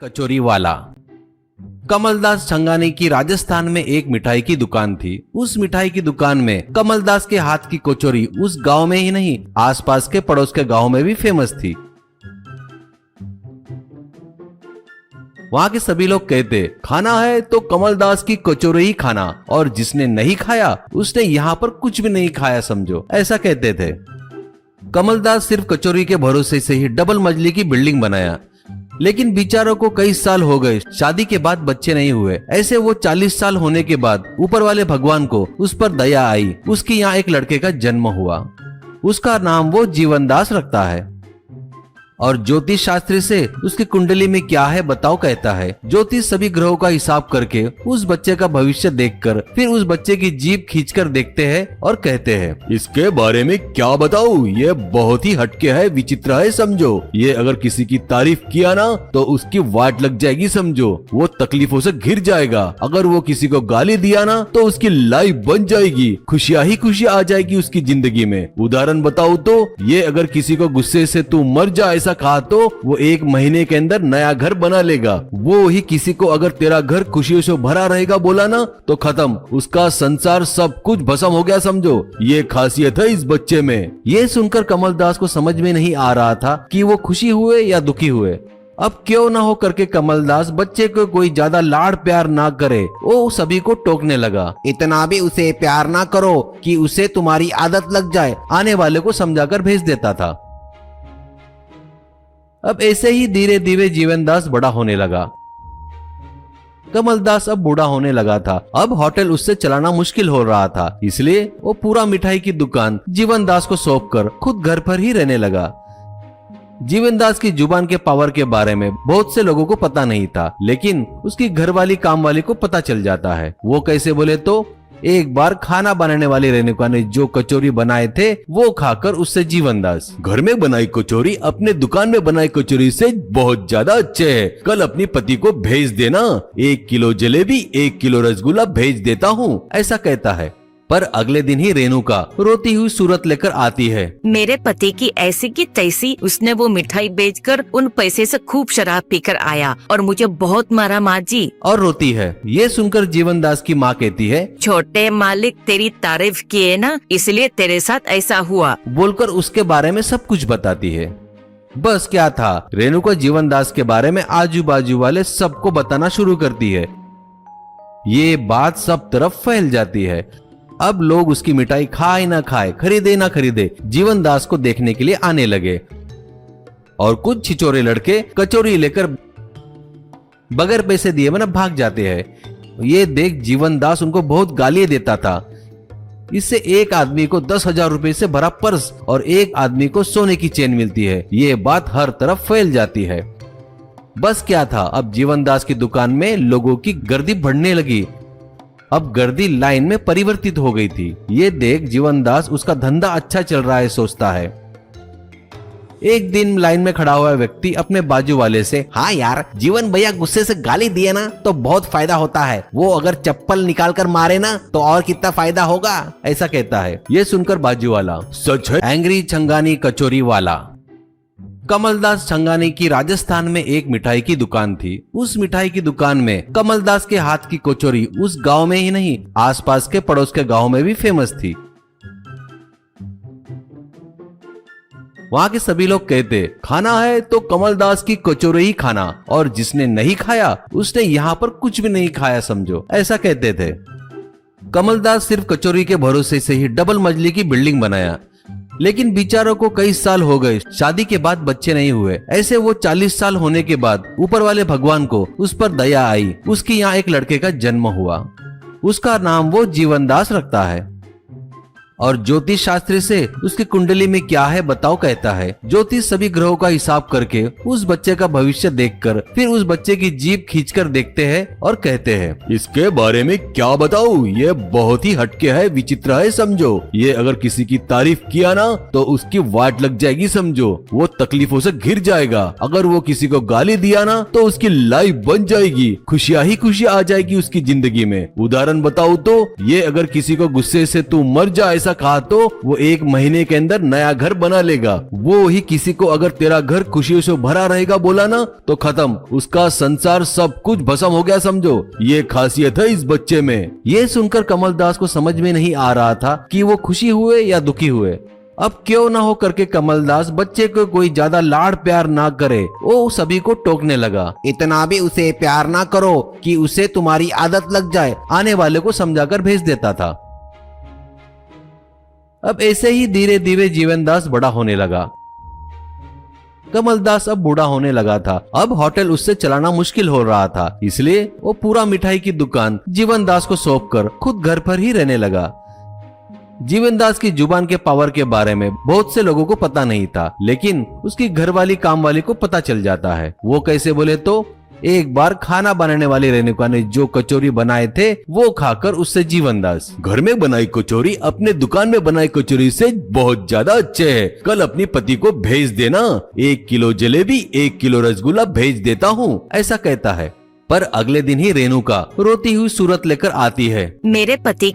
कचौरी वाला। कमलदास छंगानी की राजस्थान में एक मिठाई की दुकान थी। उस मिठाई की दुकान में कमलदास के हाथ की कचौरी उस गांव में ही नहीं, आसपास के पड़ोस के गांव में भी फेमस थी। वहां के सभी लोग कहते, खाना है तो कमलदास की कचौरी ही खाना, और जिसने नहीं खाया उसने यहाँ पर कुछ भी नहीं खाया समझो, ऐसा कहते थे। कमलदास सिर्फ कचौरी के भरोसे से ही डबल मंजिली की बिल्डिंग बनाया, लेकिन बेचारों को कई साल हो गए, शादी के बाद बच्चे नहीं हुए। ऐसे वो 40 साल होने के बाद ऊपर वाले भगवान को उस पर दया आई। उसके यहाँ एक लड़के का जन्म हुआ। उसका नाम वो जीवनदास रखता है। और ज्योतिष शास्त्री से उसकी कुंडली में क्या है बताओ कहता है। ज्योतिष सभी ग्रहों का हिसाब करके उस बच्चे का भविष्य देखकर फिर उस बच्चे की जीभ खींचकर देखते हैं और कहते हैं, इसके बारे में क्या बताऊं, ये बहुत ही हटके है, विचित्र है समझो। ये अगर किसी की तारीफ किया ना तो उसकी वाट लग जाएगी समझो, वो तकलीफों से घिर जाएगा। अगर वो किसी को गाली दिया ना तो उसकी लाइफ बन जाएगी, खुशियां ही खुशियां आ जाएगी उसकी जिंदगी में। उदाहरण बताऊं तो ये अगर किसी को गुस्से से तू मर जा ऐसा कहा तो वो 1 महीने के अंदर नया घर बना लेगा। वो ही किसी को अगर तेरा घर खुशियों से भरा रहेगा बोला ना तो खत्म, उसका संसार सब कुछ भस्म हो गया समझो। ये खासियत है इस बच्चे में। ये सुनकर कमलदास को समझ में नहीं आ रहा था कि वो खुशी हुए या दुखी हुए। अब क्यों ना हो करके कमलदास बच्चे को कोई ज्यादा लाड़ प्यार ना करे, वो सभी को टोकने लगा। इतना भी उसे प्यार ना करो कि उसे तुम्हारी आदत लग जाए, आने वाले को समझाकर भेज देता था। अब ऐसे ही धीरे धीरे जीवनदास बड़ा होने लगा। कमलदास अब बूढ़ा होने लगा था। अब होटल उससे चलाना मुश्किल हो रहा था, इसलिए वो पूरा मिठाई की दुकान जीवनदास को सौंपकर खुद घर पर ही रहने लगा। जीवनदास की जुबान के पावर के बारे में बहुत से लोगों को पता नहीं था, लेकिन उसकी घरवाली कामवाली को पता चल जाता है। वो कैसे बोले तो एक बार खाना बनाने वाली रेणुका ने जो कचौरी बनाए थे वो खाकर उससे जीवनदास, घर में बनाई कचौरी अपने दुकान में बनाई कचौरी से बहुत ज्यादा अच्छे है, कल अपनी पति को भेज देना, 1 किलो जलेबी 1 किलो रसगुल्ला भेज देता हूँ, ऐसा कहता है। पर अगले दिन ही रेणुका रोती हुई सूरत लेकर आती है। मेरे पति की ऐसी की तैसी, उसने वो मिठाई बेचकर उन पैसे से खूब शराब पीकर आया और मुझे बहुत मारा माँ जी, और रोती है। ये सुनकर जीवनदास की माँ कहती है, छोटे मालिक तेरी तारीफ किए ना, इसलिए तेरे साथ ऐसा हुआ, बोलकर उसके बारे में सब कुछ बताती है। बस क्या था, रेणुका जीवनदास के बारे में आजू बाजू वाले सबको बताना शुरू करती है। ये बात सब तरफ फैल जाती है। अब लोग उसकी मिठाई खाए ना खाए, खरीदे ना खरीदे, जीवनदास को देखने के लिए आने लगे। और कुछ छिचोरे लड़के कचौरी लेकर बगैर पैसे दिए मतलब भाग जाते हैं। ये देख जीवनदास उनको बहुत गालियां देता था। इससे एक आदमी को 10,000 रुपए से भरा पर्स और एक आदमी को सोने की चेन मिलती है। ये बात हर तरफ फैल जाती है। बस क्या था, अब जीवनदास की दुकान में लोगों की गर्दी बढ़ने लगी। अब गर्दी लाइन में परिवर्तित हो गई थी। ये देख जीवनदास उसका धंधा अच्छा चल रहा है सोचता है। एक दिन लाइन में खड़ा हुआ व्यक्ति अपने बाजू वाले से, हाँ यार, जीवन भैया गुस्से से गाली दिए ना तो बहुत फायदा होता है, वो अगर चप्पल निकाल कर मारे ना तो और कितना फायदा होगा, ऐसा कहता है। ये सुनकर बाजू वाला, सच है। एंग्री छंगानी कचौरी वाला। कमलदास छंगानी की राजस्थान में एक मिठाई की दुकान थी। उस मिठाई की दुकान में कमलदास के हाथ की कचौरी उस गांव में ही नहीं, आसपास के पड़ोस के गांव में भी फेमस थी। वहां के सभी लोग कहते, खाना है तो कमलदास की कचौरी ही खाना, और जिसने नहीं खाया उसने यहाँ पर कुछ भी नहीं खाया समझो, ऐसा कहते थे। कमलदास सिर्फ कचौरी के भरोसे से ही डबल मंजिली की बिल्डिंग बनाया, लेकिन बेचारों को कई साल हो गए, शादी के बाद बच्चे नहीं हुए। ऐसे वो 40 साल होने के बाद ऊपर वाले भगवान को उस पर दया आई। उसके यहाँ एक लड़के का जन्म हुआ। उसका नाम वो जीवनदास रखता है। और ज्योतिष शास्त्री से उसकी कुंडली में क्या है बताओ कहता है। ज्योतिष सभी ग्रहों का हिसाब करके उस बच्चे का भविष्य देखकर फिर उस बच्चे की जीभ खींचकर देखते हैं और कहते हैं, इसके बारे में क्या बताऊं, ये बहुत ही हटके है, विचित्र है समझो। ये अगर किसी की तारीफ किया ना तो उसकी वाट लग जाएगी समझो, वो तकलीफों से घिर जाएगा। अगर वो किसी को गाली दिया ना तो उसकी लाइफ बन जाएगी, खुशियां ही खुशियां आ जाएगी उसकी जिंदगी में। उदाहरण बताऊं तो ये अगर किसी को गुस्से से तू मर जा ऐसा ऐसा कहा तो वो 1 महीने के अंदर नया घर बना लेगा। वो ही किसी को अगर तेरा घर खुशियों से भरा रहेगा बोला ना तो खत्म, उसका संसार सब कुछ भस्म हो गया समझो। ये खासियत है इस बच्चे में। ये सुनकर कमलदास को समझ में नहीं आ रहा था कि वो खुशी हुए या दुखी हुए। अब क्यों ना हो करके कमलदास बच्चे को कोई ज्यादा लाड़ प्यार ना करे, वो सभी को टोकने लगा। इतना भी उसे प्यार ना करो कि उसे तुम्हारी आदत लग जाए, आने वाले को समझाकर भेज देता था। अब ऐसे ही धीरे धीरे जीवनदास बड़ा होने लगा। कमलदास अब बूढ़ा होने लगा था। अब होटल उससे चलाना मुश्किल हो रहा था, इसलिए वो पूरा मिठाई की दुकान जीवनदास को सौंपकर खुद घर पर ही रहने लगा। जीवनदास की जुबान के पावर के बारे में बहुत से लोगों को पता नहीं था, लेकिन उसकी घरवाली कामवाली को पता चल जाता है। वो कैसे बोले तो एक बार खाना बनाने वाली रेणुका ने जो कचौरी बनाए थे वो खाकर उससे जीवनदास, घर में बनाई कचौरी अपने दुकान में बनाई कचौरी से बहुत ज्यादा अच्छे है, कल अपनी पति को भेज देना, 1 किलो जलेबी 1 किलो रसगुल्ला भेज देता हूँ, ऐसा कहता है। पर अगले दिन ही रेणुका रोती हुई सूरत लेकर आती है। मेरे पति